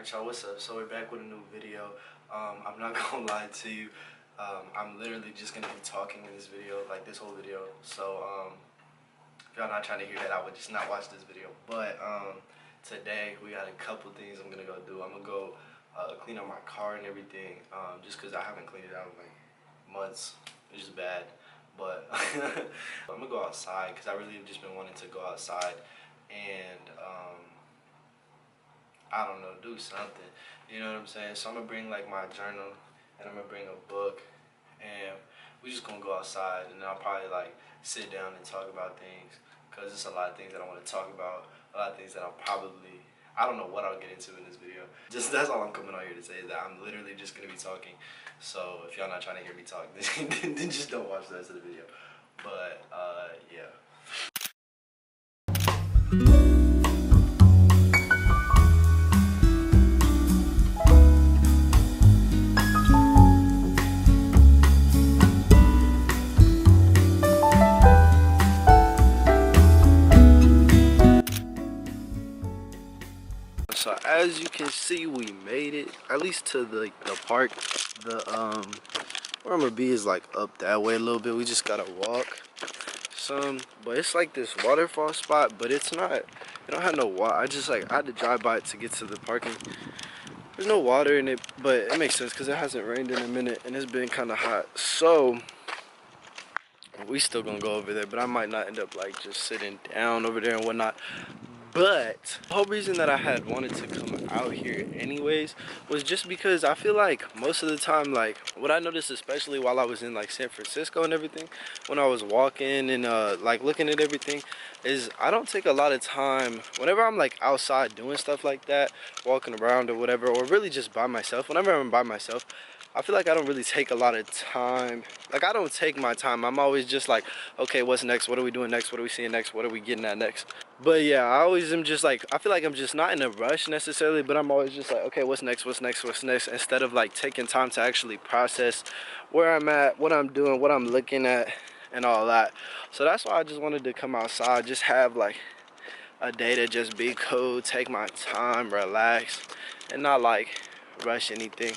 Alright y'all, what's up? So we're back with a new video. I'm not gonna lie to you. I'm literally just gonna be talking in this video, like this whole video. So if y'all not trying to hear that, I would just not watch this video. But today we got a couple things I'm gonna go do. I'm gonna go clean up my car and everything. Just cause I haven't cleaned it out in like months. It's just bad. But I'm gonna go outside because I really have just been wanting to go outside and I don't know, do something. You know what I'm saying? So I'm gonna bring like my journal and I'm gonna bring a book and we just gonna go outside and then I'll probably like sit down and talk about things because there's a lot of things that I want to talk about, a lot of things that I don't know what I'll get into in this video. Just that's all I'm coming on here to say, is that I'm literally just gonna be talking. So if y'all not trying to hear me talk, then just don't watch the rest of the video. But yeah. So as you can see, we made it at least to the park. The where I'm gonna be is like up that way a little bit. We just gotta walk some, but it's like this waterfall spot, but it's not. It don't have no water. I had to drive by it to get to the parking. There's no water in it, but it makes sense because it hasn't rained in a minute and it's been kind of hot. So we still gonna go over there, but I might not end up like just sitting down over there and whatnot. But the whole reason that I had wanted to come out here anyways was just because I feel like most of the time, like what I noticed, especially while I was in like San Francisco and everything, when I was walking and like looking at everything, is I don't take a lot of time whenever I'm like outside doing stuff like that, walking around or whatever, or really just by myself. Whenever I'm by myself, I feel like I don't really take a lot of time. Like I don't take my time. I'm always just like, okay, what's next? What are we doing next? What are we seeing next? What are we getting at next? But yeah, I always am just like, I feel like I'm just not in a rush necessarily, but I'm always just like, okay, what's next? What's next? What's next? Instead of like taking time to actually process where I'm at, what I'm doing, what I'm looking at, and all that. So that's why I just wanted to come outside, just have like a day to just be cool, take my time, relax, and not like rush anything.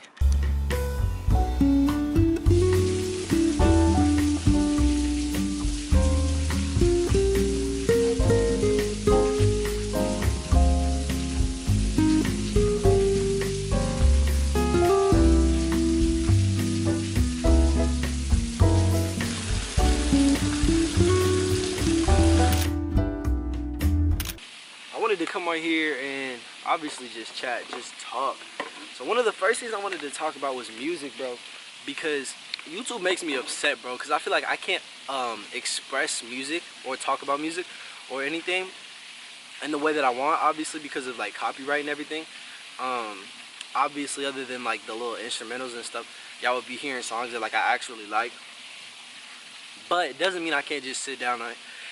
To come on here and obviously just chat, just talk. So one of the first things I wanted to talk about was music, bro, because YouTube makes me upset, bro, because I feel like I can't express music or talk about music or anything in the way that I want, obviously because of like copyright and everything. Obviously other than like the little instrumentals and stuff, y'all would be hearing songs that like I actually like, but it doesn't mean I can't just sit down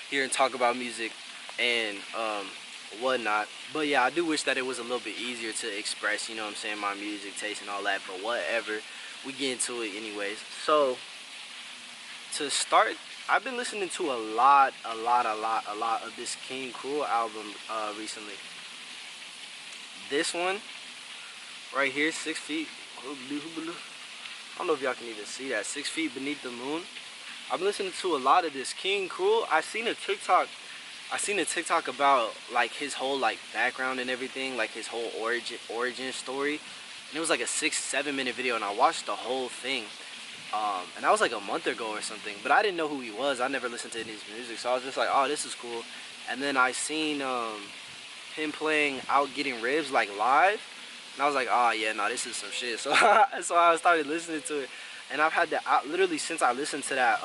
here and talk about music and whatnot. But yeah, I do wish that it was a little bit easier to express, you know what I'm saying, my music taste and all that, but whatever, we get into it anyways. So to start, I've been listening to a lot of this King Cruel album recently. This one right here, 6 feet, I don't know if y'all can even see that, 6 feet beneath the moon. I've been listening to a lot of this King Cruel. I seen a TikTok about like his whole like background and everything, like his whole origin story, and it was like a 6-7 minute video, and I watched the whole thing, and that was like a month ago or something, but I didn't know who he was. I never listened to his music, so I was just like, oh, this is cool. And then I seen him playing Out Getting Ribs like live, and I was like, oh yeah, no, this is some shit. So so I started listening to it, and I've had that literally since I listened to that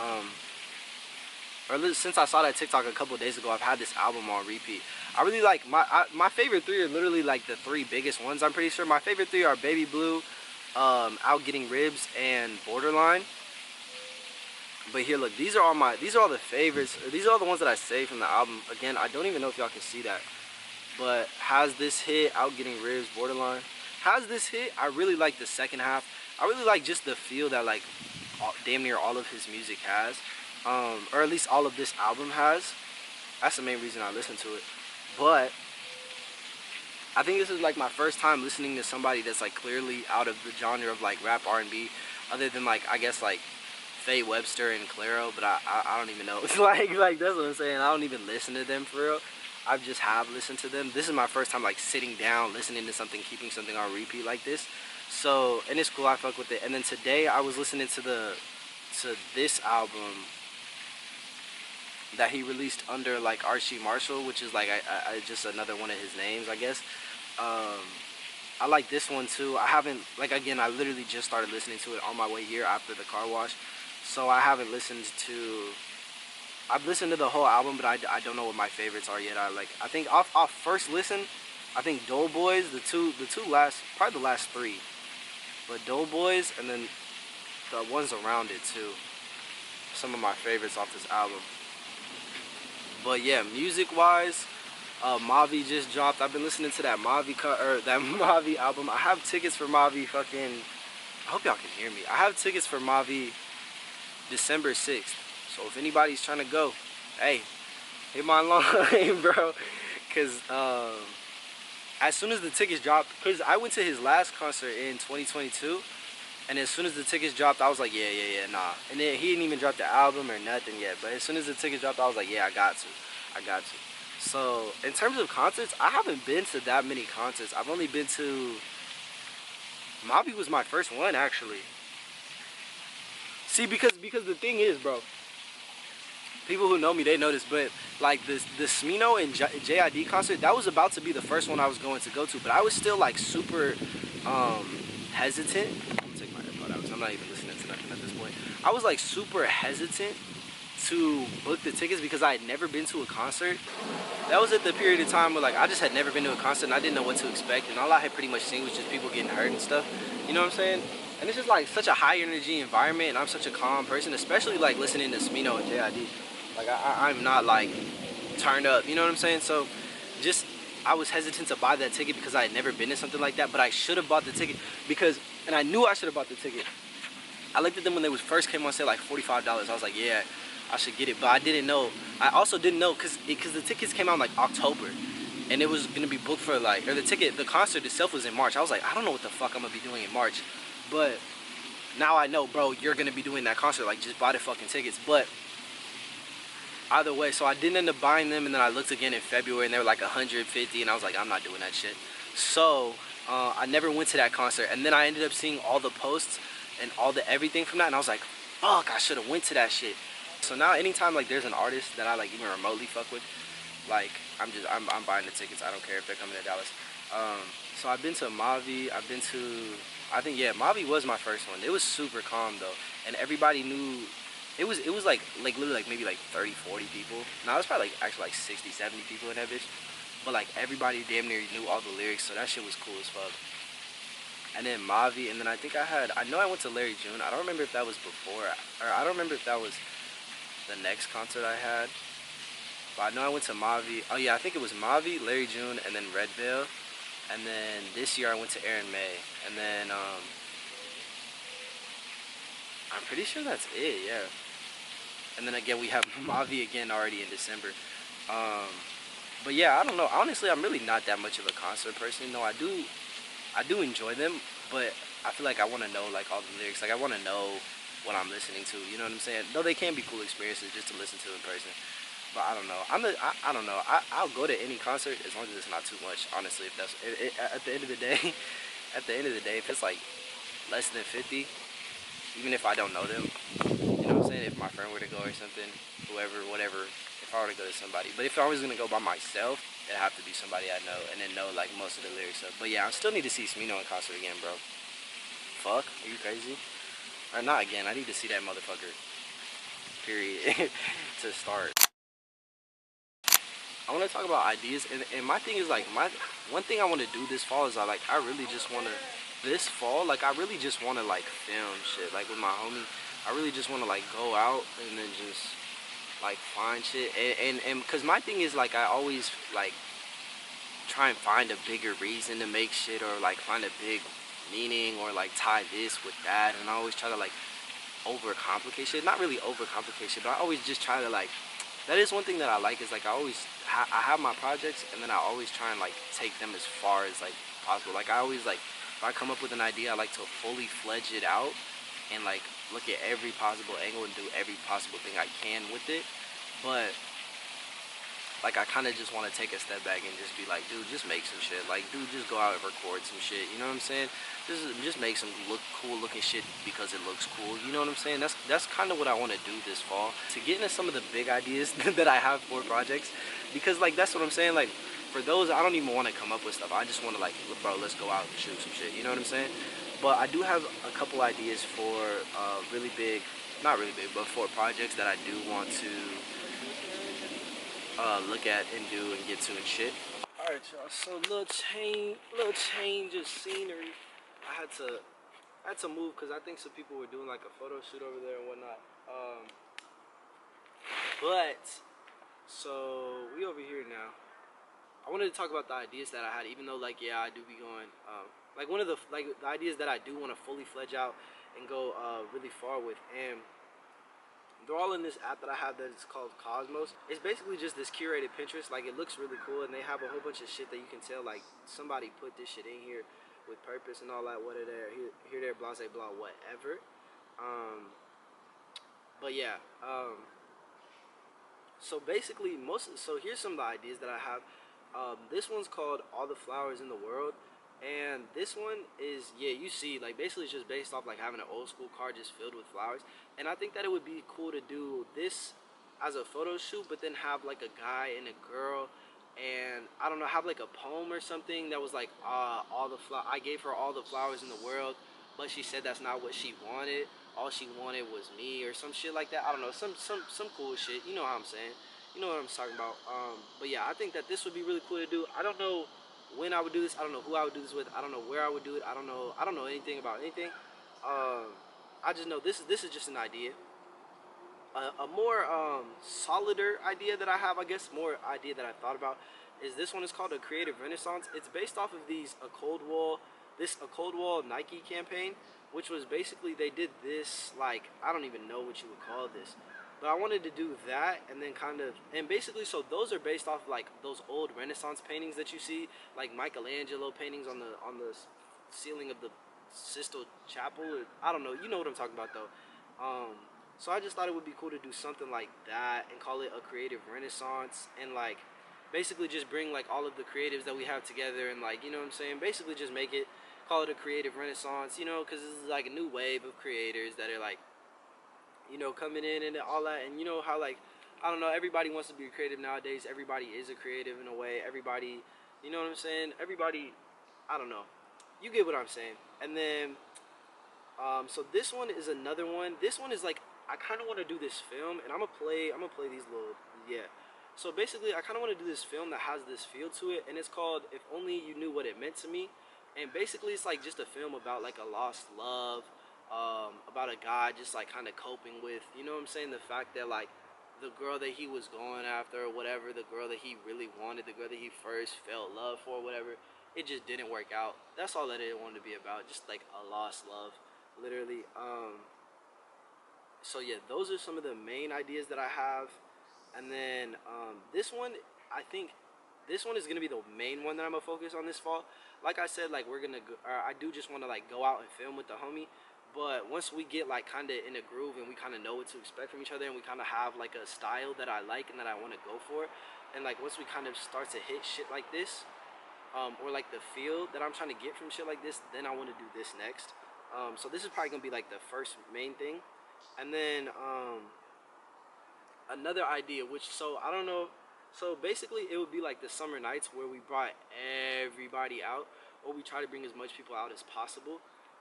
since I saw that TikTok a couple days ago. I've had this album on repeat. I really like my favorite three are literally like the three biggest ones. I'm pretty sure my favorite three are Baby Blue, Out Getting Ribs, and Borderline. But here, look, these are all the favorites. These are all the ones that I saved from the album. Again, I don't even know if y'all can see that, but Has This Hit, Out Getting Ribs, Borderline. Has This Hit, I really like the second half. I really like just the feel that like damn near all of his music has. Or at least all of this album has. That's the main reason I listen to it. But I think this is like my first time listening to somebody that's like clearly out of the genre of like rap R&B, other than like I guess like Faye Webster and Clairo, but I don't even know. It's like that's what I'm saying. I don't even listen to them for real. I just have listened to them. This is my first time like sitting down, listening to something, keeping something on repeat like this. So and it's cool. I fuck with it. And then today I was listening to this album that he released under like Archie Marshall, which is like I just another one of his names, I guess. Um, I like this one too. I haven't like again. I literally just started listening to it on my way here after the car wash, so I haven't listened to. I've listened to the whole album, but I don't know what my favorites are yet. I think off first listen, I think Doughboys, the two last, probably the last three, but Doughboys and then the ones around it too. Some of my favorites off this album. But yeah, music wise, Mavi just dropped. I've been listening to that that Mavi album. I have tickets for Mavi fucking. I hope y'all can hear me. I have tickets for Mavi December 6th. So if anybody's trying to go, hey, hit my line, bro. Cause as soon as the tickets dropped, cause I went to his last concert in 2022, and as soon as the tickets dropped, I was like, yeah, nah. And then he didn't even drop the album or nothing yet. But as soon as the tickets dropped, I was like, yeah, I got to. So in terms of concerts, I haven't been to that many concerts. I've only been to. Mavi was my first one actually. See, because the thing is, bro. People who know me, they know this, but like the Smino and JID concert, that was about to be the first one I was going to go to, but I was still like super hesitant. I'm gonna take my AirPod out because I'm not even listening to nothing at this point. I was like super hesitant to book the tickets because I had never been to a concert. That was at the period of time where like I just had never been to a concert and I didn't know what to expect, and all I had pretty much seen was just people getting hurt and stuff. You know what I'm saying? And it's just like such a high energy environment, and I'm such a calm person, especially like listening to Smino and JID. Like I'm not like turned up, you know what I'm saying? So just I was hesitant to buy that ticket because I had never been to something like that, but I should have bought the ticket because, and I knew I should have bought the ticket. I looked at them when they first came on sale, like $45. I was like, yeah, I should get it, but I didn't know. I also didn't know because the tickets came out in like October, and it was gonna be booked for like, or the concert itself was in March. I was like, I don't know what the fuck I'm gonna be doing in March, but now I know, bro, you're gonna be doing that concert. Like, just buy the fucking tickets. But either way, so I didn't end up buying them, and then I looked again in February, and they were like 150, and I was like, I'm not doing that shit. So I never went to that concert, and then I ended up seeing all the posts and all the everything from that, and I was like, fuck, I should have went to that shit. So now anytime like there's an artist that I like even remotely fuck with, like I'm buying the tickets. I don't care if they're coming to Dallas. So I've been to Mavi. I've been to, I think, yeah, Mavi was my first one. It was super calm though, and everybody knew. It was like literally like maybe like 30, 40 people. Now it was probably like actually like 60, 70 people in that bitch. But like everybody damn near knew all the lyrics, so that shit was cool as fuck. And then Mavi, and then I think I know I went to Larry June. I don't remember if that was before, or I don't remember if that was the next concert I had. But I know I went to Mavi. Oh yeah, I think it was Mavi, Larry June, and then Red Veil. And then this year I went to Aaron May. And then I'm pretty sure that's it, yeah. And then again we have Mavi again already in December. But yeah, I don't know. Honestly, I'm really not that much of a concert person. No, I do enjoy them, but I feel like I want to know like all the lyrics. Like I want to know what I'm listening to. You know what I'm saying? Though they can be cool experiences just to listen to in person. But I don't know. I don't know. I'll go to any concert as long as it's not too much. Honestly, if that's at the end of the day, if it's like less than 50, even if I don't know them, you know what I'm saying? If my friend were to go or something, whoever, whatever. If I were to go to somebody, but if I was gonna go by myself, it'd have to be somebody I know and then know like most of the lyrics of. But yeah, I still need to see Smino in concert again, bro. Fuck, are you crazy? Or not again? I need to see that motherfucker. Period. To start. I want to talk about ideas, and my thing is like one thing I want to do this fall is I really just want to I really just want to like film shit like with my homie. I really just want to like go out and then just like find shit and because my thing is like I always like try and find a bigger reason to make shit or like find a big meaning or like tie this with that, and I always try to like overcomplicate shit. Not really overcomplicate shit, but I always just try to like that is one thing that I like is like I have my projects and then I always try and like take them as far as like possible. Like I always like if I come up with an idea, I like to fully fledge it out and like look at every possible angle and do every possible thing I can with it. But like I kind of just want to take a step back and just be like, dude, just make some shit. Like, dude, just go out and record some shit. You know what I'm saying? Just make some cool looking shit because it looks cool. You know what I'm saying? That's kind of what I want to do this fall, to get into some of the big ideas that I have for projects, because like that's what I'm saying. Like for those, I don't even want to come up with stuff. I just want to like, bro, let's go out and shoot some shit. You know what I'm saying? But I do have a couple ideas for really big, not really big, but for projects that I do want to look at and do and get to and shit. All right, y'all. So little change of scenery. I had to move because I think some people were doing like a photo shoot over there and whatnot. But so we over here now. I wanted to talk about the ideas that I had, even though like yeah, I do be going like one of the the ideas that I do want to fully fledge out and go really far with, and they're all in this app that I have that is called Cosmos. It's basically just this curated Pinterest. Like it looks really cool, and they have a whole bunch of shit that you can tell like somebody put this shit in here with purpose and all that. What are there? Here, there, blah, say, blah, whatever. But yeah. So basically, so here's some of the ideas that I have. This one's called All the Flowers in the World. And this one is, yeah, you see, like basically it's just based off like having an old school car just filled with flowers. And I think that it would be cool to do this as a photo shoot, but then have like a guy and a girl, and I don't know, have like a poem or something that was like I gave her all the flowers in the world, but she said that's not what she wanted. All she wanted was me, or some shit like that. I don't know, some cool shit. You know how I'm saying? You know what I'm talking about. But yeah, I think that this would be really cool to do. I don't know when I would do this. I don't know who I would do this with. I don't know where I would do it. I don't know anything about anything. I just know this is just an idea. A more solider idea that I have, I guess, more idea that I thought about, is this one is called a creative renaissance. It's based off of a cold wall Nike campaign, which was basically they did this, like, I don't even know what you would call this, but I wanted to do that, and then and basically, so those are based off like those old Renaissance paintings that you see, like Michelangelo paintings on the ceiling of the Sistine Chapel. Or, I don't know, you know what I'm talking about though. So I just thought it would be cool to do something like that and call it a creative renaissance, and like basically just bring like all of the creatives that we have together, and like, you know what I'm saying, basically just make it, call it a creative renaissance, you know, because this is like a new wave of creators that are like, you know, coming in and all that. And you know how like, I don't know, everybody wants to be creative nowadays. Everybody is a creative in a way. Everybody, you know what I'm saying, everybody, I don't know, you get what I'm saying. And then so this one is another one. This one is like, I kind of want to do this film, and I'm gonna play these little, yeah. So basically, I kind of want to do this film that has this feel to it, and it's called If Only You Knew What It Meant to Me. And basically, it's like just a film about like a lost love, about a guy just like kind of coping with, you know what I'm saying, the fact that like the girl that he was going after or whatever, the girl that he really wanted, the girl that he first felt love for, whatever, it just didn't work out. That's all that it wanted to be about, just like a lost love, literally. So yeah, those are some of the main ideas that I have. And then this one, I think this one is gonna be the main one that I'm gonna focus on this fall. Like I said, like I do just want to like go out and film with the homie. But once we get like kind of in a groove and we kind of know what to expect from each other, and we kind of have like a style that I like and that I want to go for, and like once we kind of start to hit shit like this, or like the feel that I'm trying to get from shit like this, then I want to do this next. So this is probably gonna be like the first main thing. And then another idea, which, so I don't know, so basically it would be like the summer nights where we brought everybody out, or we try to bring as much people out as possible.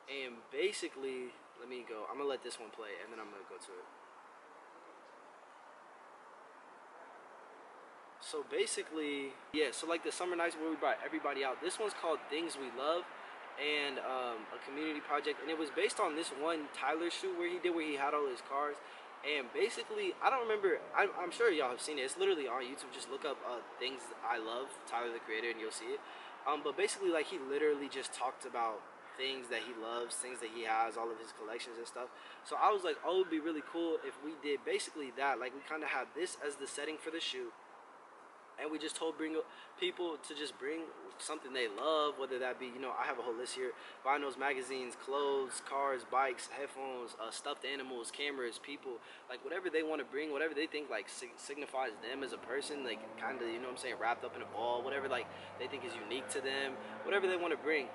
And basically, let me go, I'm gonna let this one play and then I'm gonna go to it. So basically, yeah, so like the summer nights where we brought everybody out, this one's called Things We Love, and a community project, and it was based on this one Tyler shoot where he had all his cars. And basically, I don't remember, I'm sure y'all have seen it, it's literally on YouTube. Just look up Things I Love, Tyler the Creator, and you'll see it. But basically, like, he literally just talked about things that he loves, things that he has, all of his collections and stuff. So I was like, oh, it would be really cool if we did basically that. Like, we kind of have this as the setting for the shoot, and we just told people to just bring something they love, whether that be, I have a whole list here: vinyls, magazines, clothes, cars, bikes, headphones, stuffed animals, cameras, people, like whatever they want to bring, whatever they think like signifies them as a person, like kind of, wrapped up in a ball, whatever like they think is unique to them, whatever they want to bring.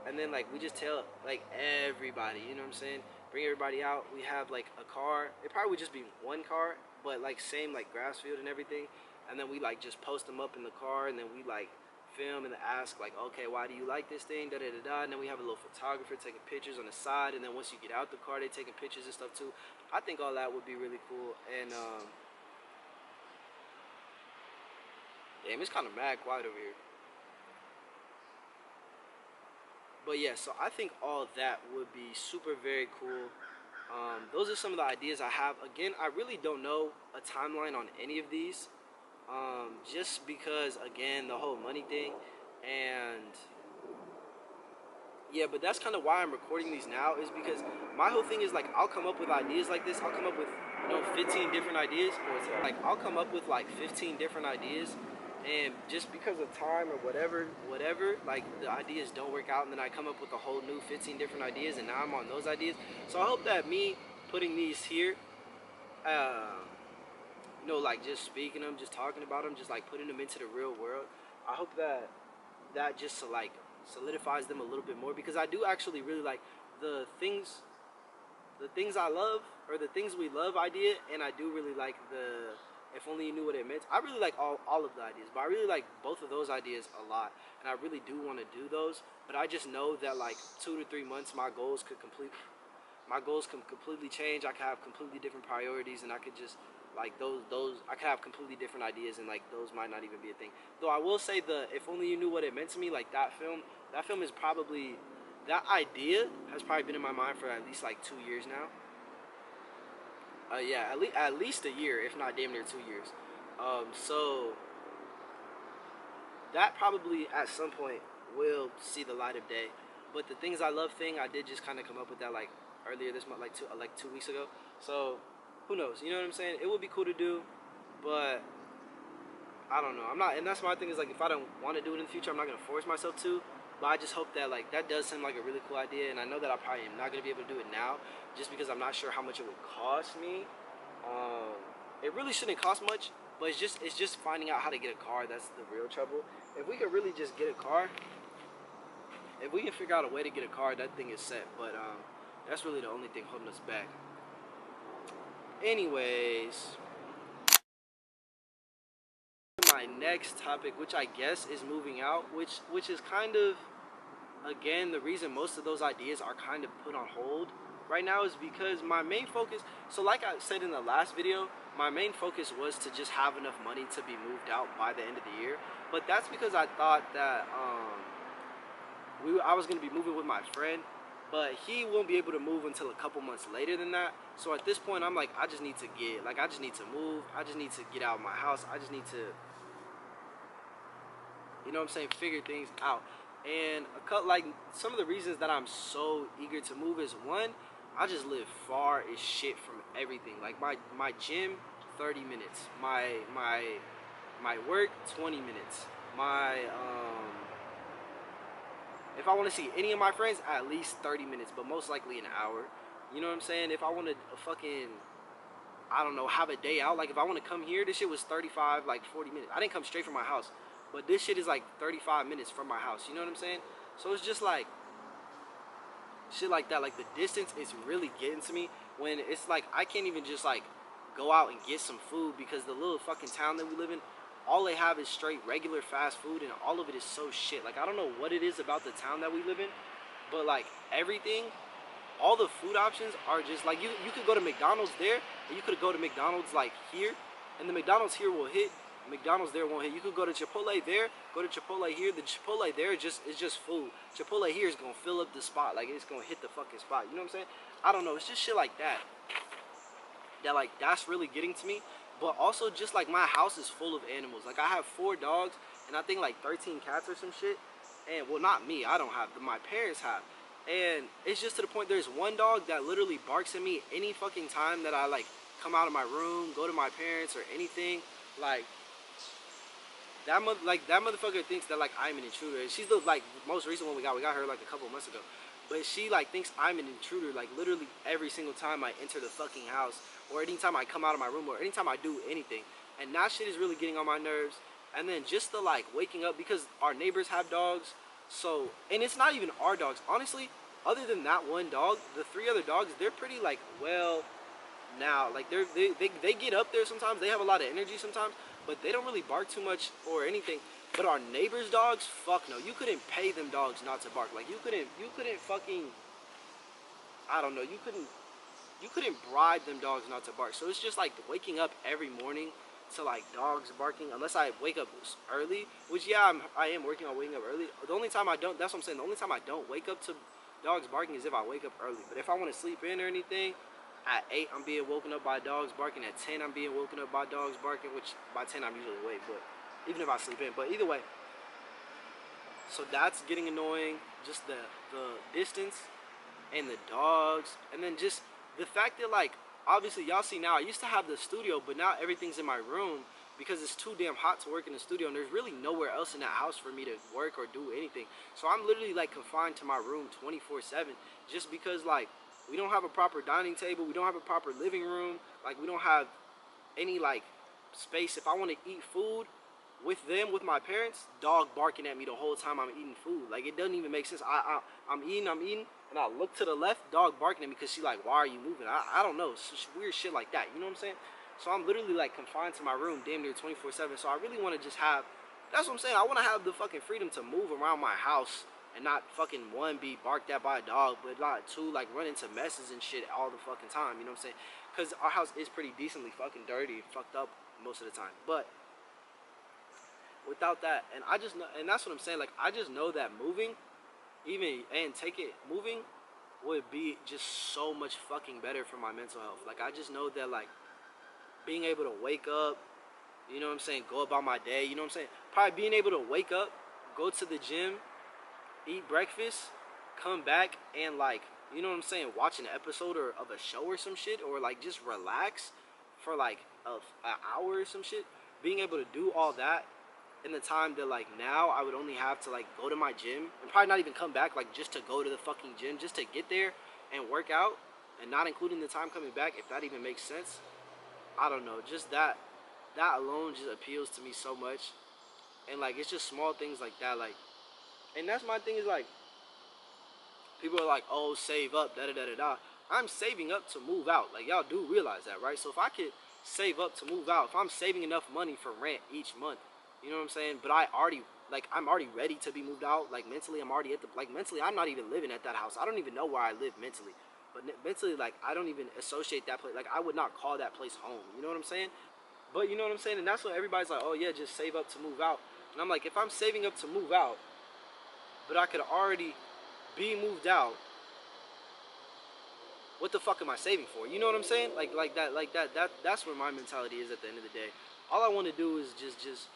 And then like we just tell like everybody, bring everybody out. We have like a car. It probably would just be one car, but like same like grass field and everything. And then we like just post them up in the car, and then we like film and ask like, okay, why do you like this thing, da da da da. And then we have a little photographer taking pictures on the side, and then once you get out the car, they taking pictures and stuff too. I think all that would be really cool. And damn, it's kind of mad quiet over here. But yeah, so I think all that would be super very cool. Those are some of the ideas I have. Again, I really don't know a timeline on any of these. Just because, again, the whole money thing. And yeah, but that's kind of why I'm recording these now, is because my whole thing is like, I'll come up with ideas like this. I'll come up with 15 different ideas. Like, I'll come up with like 15 different ideas, and just because of time or whatever, like the ideas don't work out, and then I come up with a whole new 15 different ideas, and now I'm on those ideas. So I hope that me putting these here, like just speaking them, just talking about them, just like putting them into the real world, I hope that just like solidifies them a little bit more, because I do actually really like the things I love, or the things we love idea, and I do really like the if only you knew what it meant. I really like all of the ideas, but I really like both of those ideas a lot, and I really do want to do those. But I just know that like 2 to 3 months, my goals can completely change. I could have completely different priorities, and I could just like those I could have completely different ideas, and like those might not even be a thing. Though I will say, the if only you knew what it meant to me, like that film is probably, that idea has probably been in my mind for at least like 2 years now. Yeah, at least a year, if not damn near 2 years. So that probably at some point will see the light of day. But the things I love thing, I did just kind of come up with that like earlier this month, like 2 weeks ago. So who knows? You know what I'm saying? It would be cool to do, but I don't know. I'm not, and that's my thing, is like, if I don't want to do it in the future, I'm not gonna force myself to. But I just hope that like that does seem like a really cool idea, and I know that I probably am not gonna be able to do it now, just because I'm not sure how much it would cost me. It really shouldn't cost much, but it's just finding out how to get a car that's the real trouble. If we could really just get a car, if we can figure out a way to get a car, that thing is set. But that's really the only thing holding us back. Anyways, my next topic, which I guess is moving out, which is kind of, again, the reason most of those ideas are kind of put on hold right now is because my main focus, so like I said in the last video, my main focus was to just have enough money to be moved out by the end of the year. But that's because I thought that I was going to be moving with my friend, but he won't be able to move until a couple months later than that. So at this point, I'm like, I just need to move. I just need to get out of my house. I just need to, figure things out. And like some of the reasons that I'm so eager to move is, one, I just live far as shit from everything. Like my gym, 30 minutes. My work, 20 minutes. If I want to see any of my friends, at least 30 minutes, but most likely an hour. You know what I'm saying? If I want to I don't know, have a day out, like if I want to come here, this shit was 35, like 40 minutes. I didn't come straight from my house, but this shit is like 35 minutes from my house. You know what I'm saying? So it's just like shit like that. Like the distance is really getting to me, when it's like I can't even just like go out and get some food, because the little fucking town that we live in, all they have is straight regular fast food, and all of it is so shit. Like I don't know what it is about the town that we live in, but like everything, all the food options are just like, you could go to McDonald's there, and you could go to McDonald's like here, and the McDonald's here will hit, McDonald's there won't hit. You could go to Chipotle there, go to Chipotle here. The Chipotle there is just food. Chipotle here is gonna fill up the spot, like it's gonna hit the fucking spot. You know what I'm saying? I don't know. It's just shit like that. Like that's really getting to me. But also just like my house is full of animals. Like I have 4 dogs and I think like 13 cats or some shit. And well, not me. I don't have them. My parents have. And it's just to the point, there's one dog that literally barks at me any fucking time that I like come out of my room, go to my parents or anything. Like that motherfucker thinks that like I'm an intruder. And she's the like most recent one we got. We got her like a couple of months ago. But she like thinks I'm an intruder like literally every single time I enter the fucking house, or anytime I come out of my room, or anytime I do anything. And that shit is really getting on my nerves. And then just the like waking up, because our neighbors have dogs. So, and it's not even our dogs. Honestly, other than that one dog, the 3 other dogs, they're pretty like well now. Like they get up there sometimes. They have a lot of energy sometimes, but they don't really bark too much or anything. But our neighbors' dogs, fuck no. You couldn't pay them dogs not to bark. Like you couldn't fucking, I don't know. You couldn't bribe them dogs not to bark. So it's just like waking up every morning to like dogs barking, unless I wake up early, which yeah, I am working on waking up early. The only time I don't, that's what I'm saying, the only time I don't wake up to dogs barking is if I wake up early. But if I want to sleep in or anything, at 8 I'm being woken up by dogs barking, at 10 I'm being woken up by dogs barking, which by 10 I'm usually awake, but even if I sleep in. But either way, so that's getting annoying, just the distance and the dogs, and then just the fact that like obviously y'all see now I used to have the studio, but now everything's in my room because it's too damn hot to work in the studio, and there's really nowhere else in that house for me to work or do anything. So I'm literally like confined to my room 24/7, just because like we don't have a proper dining table, we don't have a proper living room, like we don't have any like space. If I want to eat food with them, with my parents, dog barking at me the whole time I'm eating food. Like it doesn't even make sense. I'm eating, and I look to the left, dog barking at me because she like, why are you moving? I don't know, it's weird shit like that. You know what I'm saying? So I'm literally like confined to my room damn near 24/7. So I really want to just have, that's what I'm saying, I want to have the fucking freedom to move around my house and not fucking one, be barked at by a dog, but not two, like run into messes and shit all the fucking time. You know what I'm saying? Because our house is pretty decently fucking dirty and fucked up most of the time. But without that, and I just know, and that's what I'm saying, like I just know that moving, even and take it moving would be just so much fucking better for my mental health. Like I just know that like being able to wake up, you know what I'm saying, go about my day, you know what I'm saying, probably being able to wake up, go to the gym, eat breakfast, come back and like, you know what I'm saying, watch an episode or of a show or some shit, or like just relax for like an hour or some shit. Being able to do all that in the time that like now I would only have to like go to my gym and probably not even come back, like just to go to the fucking gym, just to get there and work out, and not including the time coming back, if that even makes sense. I don't know, just that alone just appeals to me so much. And like it's just small things like that, like, and that's my thing is like people are like, oh, save up, da da da da da. I'm saving up to move out. Like y'all do realize that, right? So if I could save up to move out, if I'm saving enough money for rent each month, you know what I'm saying? But I'm already ready to be moved out. Like mentally, I'm already at the, like mentally, I'm not even living at that house. I don't even know where I live mentally. But mentally, like I don't even associate that place. Like I would not call that place home. You know what I'm saying? But you know what I'm saying? And that's what everybody's like, oh yeah, just save up to move out. And I'm like, if I'm saving up to move out, but I could already be moved out, what the fuck am I saving for? You know what I'm saying? That's where my mentality is at the end of the day. All I want to do is just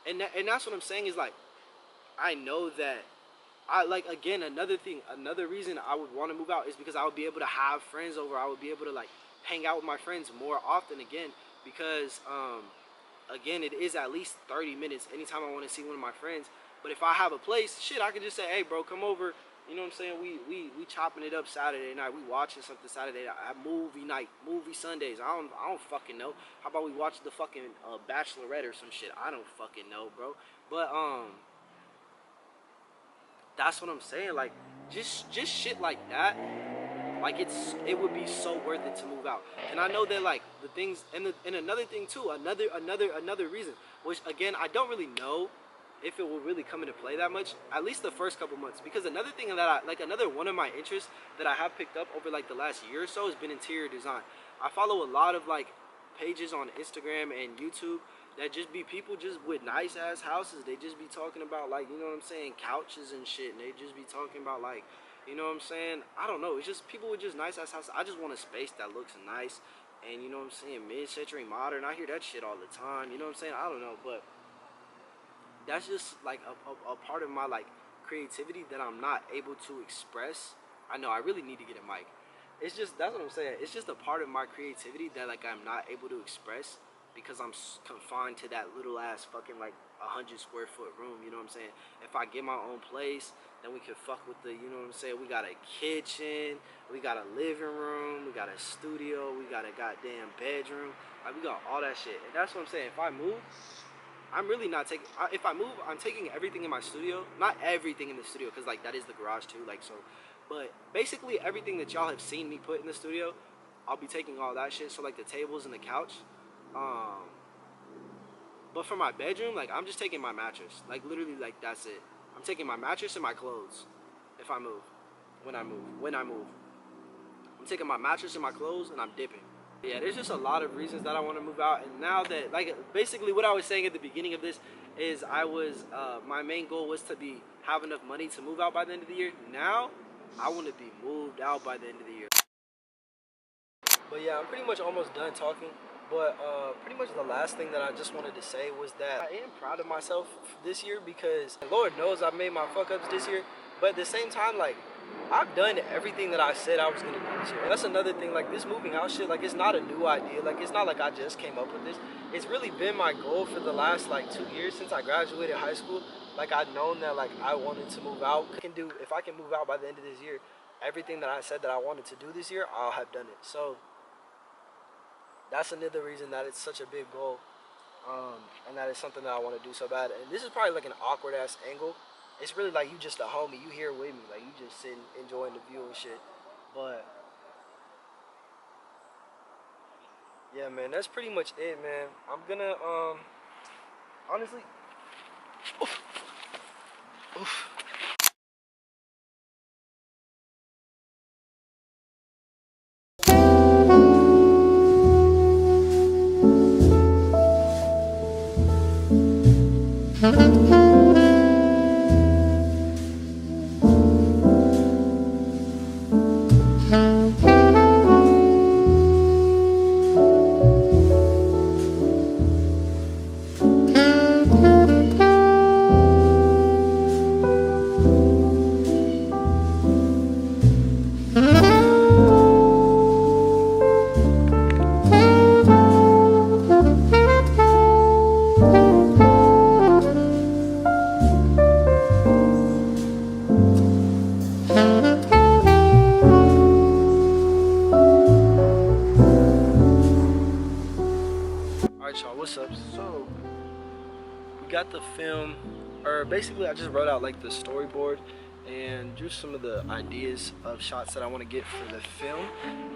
and that's what I'm saying is like I know that I like, again, another reason I would want to move out is because I would be able to have friends over. I would be able to like hang out with my friends more often again, because again, it is at least 30 minutes anytime I want to see one of my friends. But if I have a place, shit, I could just say, hey bro, come over. You know what I'm saying? We chopping it up Saturday night. We watching something Saturday night. Movie night, movie Sundays. I don't fucking know. How about we watch the fucking Bachelorette or some shit? I don't fucking know, bro. But that's what I'm saying. Like just shit like that. Like it would be so worth it to move out. And I know that like the things, and another thing too, another reason, which again I don't really know if it will really come into play that much, at least the first couple months. Because another thing that I like, another one of my interests that I have picked up over like the last year or so has been interior design. I follow a lot of like pages on Instagram and YouTube that just be people just with nice ass houses. They just be talking about like, you know what I'm saying, couches and shit, and they just be talking about like, you know what I'm saying, I don't know, it's just people with just nice ass houses. I just want a space that looks nice, and you know what I'm saying, mid-century modern. I hear that shit all the time, you know what I'm saying, I don't know, but that's just like a part of my like creativity that I'm not able to express. I know I really need to get a mic. It's just, that's what I'm saying. It's just a part of my creativity that like I'm not able to express because I'm confined to that little ass fucking like 100 square foot room. You know what I'm saying? If I get my own place, then we can fuck with the, you know what I'm saying? We got a kitchen, we got a living room, we got a studio, we got a goddamn bedroom. Like we got all that shit. And that's what I'm saying. If I move, I'm really not taking. If I move, I'm taking everything in my studio. Not everything in the studio, cause like that is the garage too. Like so, but basically everything that y'all have seen me put in the studio, I'll be taking all that shit. So like the tables and the couch. But for my bedroom, like I'm just taking my mattress. Like literally, like that's it. I'm taking my mattress and my clothes. If I move, when I move, I'm taking my mattress and my clothes and I'm dipping. Yeah, there's just a lot of reasons that I want to move out, and now that, like, basically what I was saying at the beginning of this is my main goal was to have enough money to move out by the end of the year. Now, I want to be moved out by the end of the year. But yeah, I'm pretty much almost done talking, but pretty much the last thing that I just wanted to say was that I am proud of myself this year because Lord knows I've made my fuck ups this year, but at the same time, like, I've done everything that I said I was gonna do this year. And that's another thing, like this moving out shit, like it's not a new idea. Like it's not like I just came up with this. It's really been my goal for the last like 2 years since I graduated high school. Like I'd known that like I wanted to move out. If I can move out by the end of this year, everything that I said that I wanted to do this year, I'll have done it. So that's another reason that it's such a big goal. And that is something that I want to do so bad. And this is probably like an awkward ass angle. It's really like you just a homie, you here with me, like you just sitting enjoying the view and shit. But yeah, man, that's pretty much it, man. I'm gonna honestly oof. Alright y'all, what's up? So we got the film, or basically I just wrote out like the storyboard and drew some of the ideas of shots that I want to get for the film,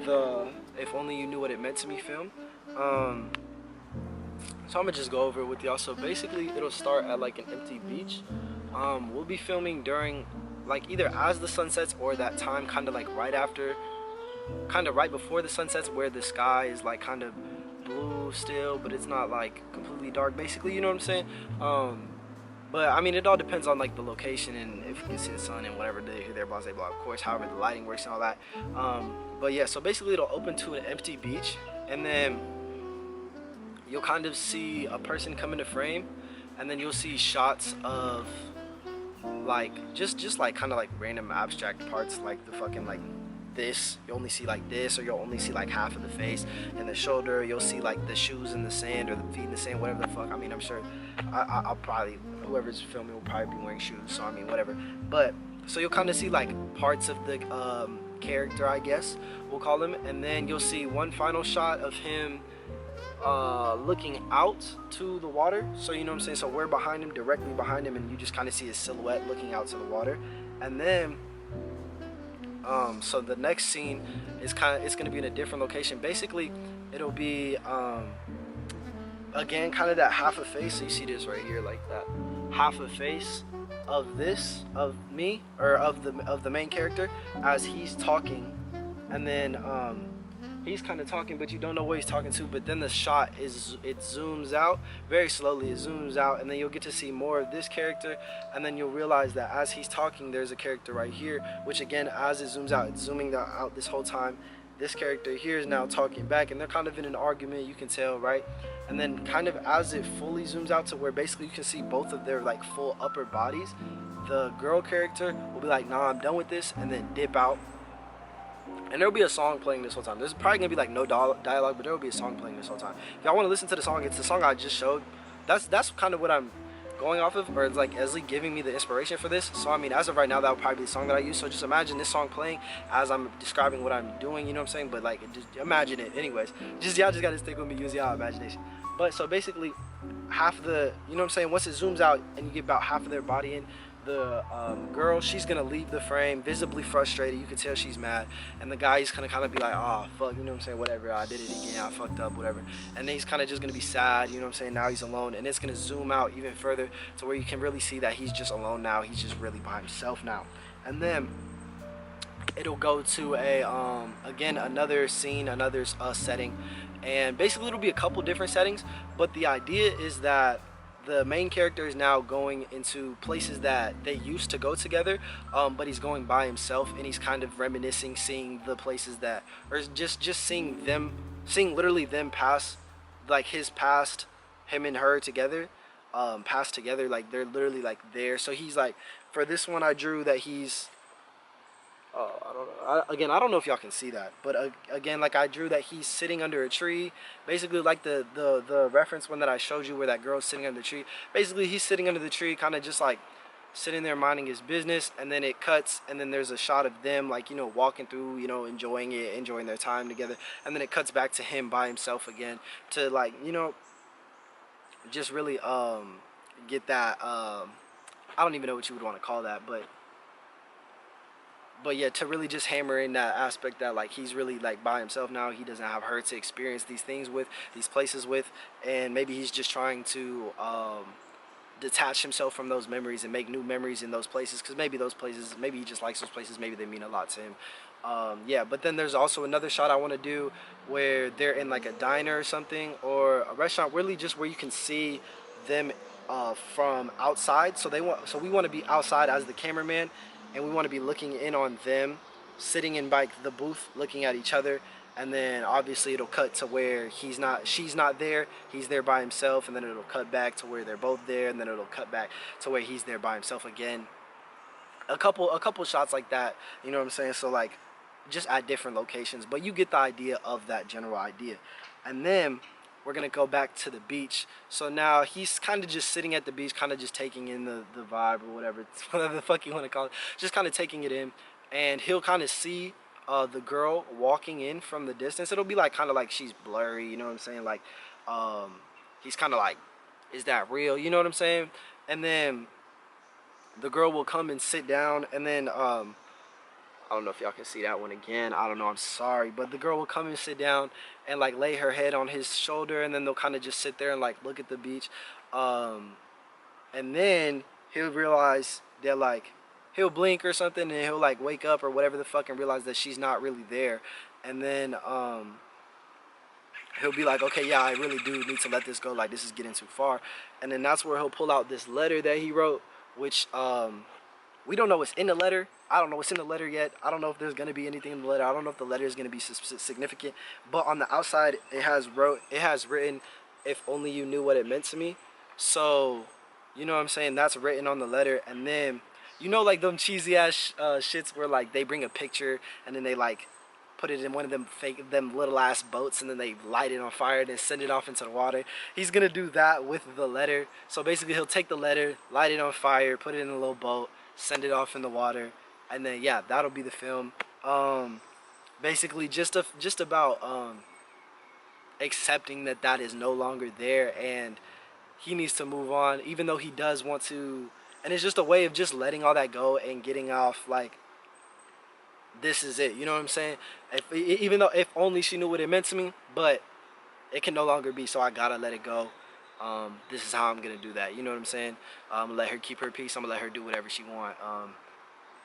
the If Only You Knew What It Meant to Me film. So I'm gonna just go over it with y'all. So basically it'll start at like an empty beach. We'll be filming during like either as the sun sets or that time kind of like right after, kind of right before the sun sets, where the sky is like kind of blue still, but it's not like completely dark basically, you know what I'm saying? But I mean it all depends on like the location and if you can see the sun and whatever they're blah blah blah, of course, however the lighting works and all that. But yeah, so basically it'll open to an empty beach, and then you'll kind of see a person come into frame, and then you'll see shots of like just like kind of like random abstract parts, like the fucking like this, you only see like this, or you'll only see like half of the face and the shoulder. You'll see like the shoes in the sand or the feet in the sand, whatever the fuck. I mean, I'm sure I'll probably, whoever's filming will probably be wearing shoes, so I mean whatever. But so you'll kind of see like parts of the character, I guess we'll call him, and then you'll see one final shot of him looking out to the water. So you know what I'm saying, so we're behind him, directly behind him, and you just kind of see his silhouette looking out to the water. And then so the next scene is it's gonna be in a different location. Basically it'll be again kind of that half a face. So you see this right here, like that half a face of me, or of the main character as he's talking, and then he's kind of talking, but you don't know what he's talking to. But then the shot it zooms out very slowly. It zooms out, and then you'll get to see more of this character, and then you'll realize that as he's talking, there's a character right here, which again, as it zooms out, it's zooming out this whole time. this character here is now talking back, and they're kind of in an argument, you can tell, right? And then kind of as it fully zooms out to where basically you can see both of their like full upper bodies, the girl character will be like, nah, I'm done with this, and then dip out. And there'll be a song playing this whole time. There's probably gonna be like no dialogue, but there'll be a song playing this whole time. If y'all want to listen to the song, it's the song I just showed. That's kind of what I'm going off of, or it's like Esley giving me the inspiration for this. So I mean, as of right now, that would probably be the song that I use. So just imagine this song playing as I'm describing what I'm doing. You know what I'm saying? But like, just imagine it. Anyways, y'all just gotta stick with me. Use y'all imagination. But so basically, half the, you know what I'm saying? Once it zooms out and you get about half of their body in, the girl, she's gonna leave the frame visibly frustrated. You can tell she's mad, and the guy, he's gonna kind of be like, oh fuck, you know what I'm saying, whatever, I did it again, I fucked up, whatever. And then he's kind of just gonna be sad, you know what I'm saying, now he's alone. And it's gonna zoom out even further to where you can really see that he's just alone now, he's just really by himself now. And then it'll go to a again, another scene, another setting, and basically it'll be a couple different settings, but the idea is that the main character is now going into places that they used to go together, but he's going by himself, and he's kind of reminiscing, seeing the places that, or just seeing them, seeing literally them pass, like his past, him and her together, pass together, like they're literally like there. So he's like, for this one I drew that he's, I don't know. Again, I don't know if y'all can see that, but again, like I drew that he's sitting under a tree, basically like the reference one that I showed you where that girl's sitting under the tree. Basically, he's sitting under the tree, kind of just like sitting there minding his business, and then it cuts, and then there's a shot of them, like, you know, walking through, you know, enjoying it, enjoying their time together, and then it cuts back to him by himself again to, like, you know, just really get that I don't even know what you would want to call that, but yeah, to really just hammer in that aspect that like he's really like by himself now, he doesn't have her to experience these things with, these places with, and maybe he's just trying to detach himself from those memories and make new memories in those places, because maybe those places, maybe he just likes those places, maybe they mean a lot to him. Yeah, but then there's also another shot I want to do where they're in like a diner or something, or a restaurant, really just where you can see them from outside. So we want to be outside as the cameraman, and we want to be looking in on them sitting in like the booth looking at each other. And then obviously it'll cut to where she's not there, he's there by himself, and then it'll cut back to where they're both there, and then it'll cut back to where he's there by himself again. A couple shots like that, you know what I'm saying? So like just at different locations, but you get the idea of that general idea. And then we're gonna go back to the beach. So now he's kind of just sitting at the beach, kind of just taking in the vibe, or whatever the fuck you want to call it, just kind of taking it in. And he'll kind of see the girl walking in from the distance. It'll be like kind of like she's blurry, you know what I'm saying, like he's kind of like, is that real, you know what I'm saying? And then the girl will come and sit down, and then I don't know if y'all can see that one again. I don't know, I'm sorry. But the girl will come and sit down and like lay her head on his shoulder, and then they'll kind of just sit there and like look at the beach. And then he'll realize that like, he'll blink or something, and he'll like wake up or whatever the fuck and realize that she's not really there. And then he'll be like, okay, yeah, I really do need to let this go. Like, this is getting too far. And then that's where he'll pull out this letter that he wrote, which we don't know what's in the letter. I don't know what's in the letter yet. I don't know if there's going to be anything in the letter. I don't know if the letter is going to be significant. But on the outside, it has written, if only you knew what it meant to me. So, you know what I'm saying? That's written on the letter. And then, you know, like them cheesy ass shits where like they bring a picture and then they like put it in one of them little ass boats, and then they light it on fire and then send it off into the water. He's gonna do that with the letter. So basically he'll take the letter, light it on fire, put it in a little boat, send it off in the water, and then yeah, that'll be the film. Basically just about accepting that that is no longer there, and he needs to move on, even though he does want to. And it's just a way of just letting all that go and getting off like, this is it, you know what I'm saying? Even though if only she knew what it meant to me, but it can no longer be, so I gotta let it go. This is how I'm gonna do that, you know what I'm saying? I'm gonna let her keep her peace, I'm gonna let her do whatever she want.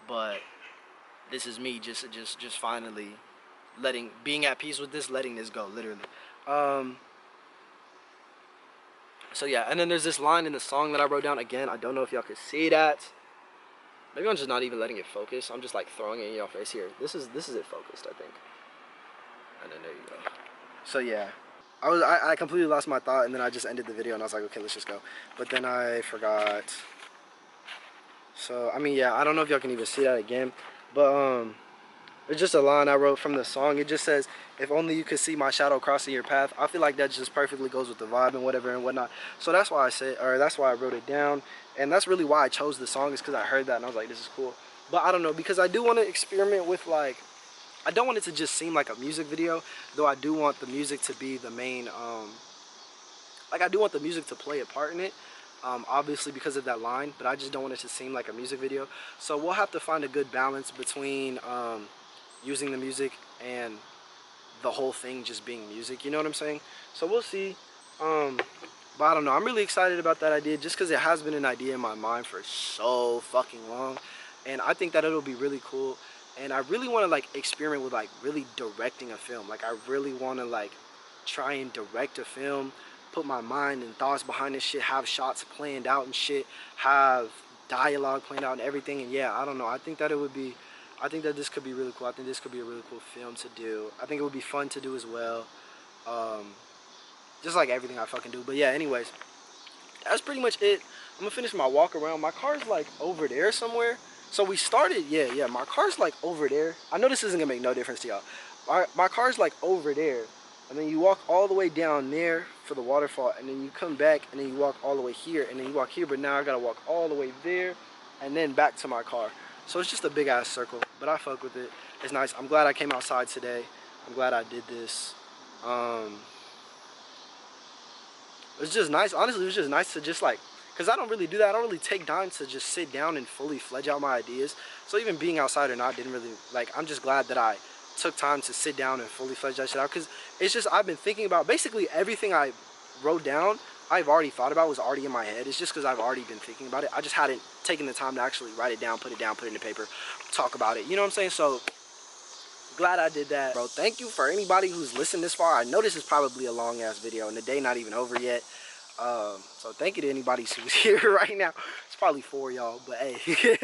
But this is me just finally being at peace with this, letting this go, literally. So yeah, and then there's this line in the song that I wrote down. Again, I don't know if y'all could see that. Maybe I'm just not even letting it focus. I'm just like throwing it in your face here. This is it focused, I think. And then there you go. So yeah, I completely lost my thought, and then I just ended the video, and I was like, okay, let's just go. But then I forgot. So I mean, yeah, I don't know if y'all can even see that again, but it's just a line I wrote from the song. It just says, "If only you could see my shadow crossing your path." I feel like that just perfectly goes with the vibe and whatever and whatnot. So that's why I said, or that's why I wrote it down, and that's really why I chose the song, is because I heard that and I was like, this is cool. But I don't know, because I do want to experiment with, like, I don't want it to just seem like a music video, though I do want the music to be the main, like, I do want the music to play a part in it, obviously because of that line, but I just don't want it to seem like a music video. So we'll have to find a good balance between using the music and the whole thing just being music, you know what I'm saying? So we'll see. But I don't know, I'm really excited about that idea, just because it has been an idea in my mind for so fucking long, and I think that it'll be really cool. And I really want to, like, experiment with, like, really directing a film. Like, I really want to, like, try and direct a film, put my mind and thoughts behind this shit, have shots planned out and shit, have dialogue planned out and everything. And yeah, I don't know, I think that it would be, I think that this could be really cool. I think this could be a really cool film to do. I think it would be fun to do as well. Just like everything I fucking do. But yeah, anyways, that's pretty much it. I'm gonna finish my walk around. My car's like over there somewhere. So we started, yeah, my car's like over there. I know this isn't gonna make no difference to y'all. My car's like over there. And then you walk all the way down there for the waterfall, and then you come back, and then you walk all the way here, and then you walk here, but now I gotta walk all the way there, and then back to my car. So it's just a big ass circle, but I fuck with it. It's nice. I'm glad I came outside today. I'm glad I did this. It's just nice. Honestly, it was just nice to just, like, because I don't really do that. I don't really take time to just sit down and fully fledge out my ideas. So even being outside or not didn't really, like, I'm just glad that I took time to sit down and fully fledge that shit out. Because it's just, I've been thinking about basically everything I wrote down, I've already thought about, was already in my head. It's just because I've already been thinking about it. I just hadn't taken the time to actually write it down, put it in the paper, talk about it. You know what I'm saying? So glad I did that, bro. Thank you for anybody who's listened this far. I know this is probably a long ass video and the day not even over yet. So thank you to anybody who's here right now. It's probably 4 y'all, but hey.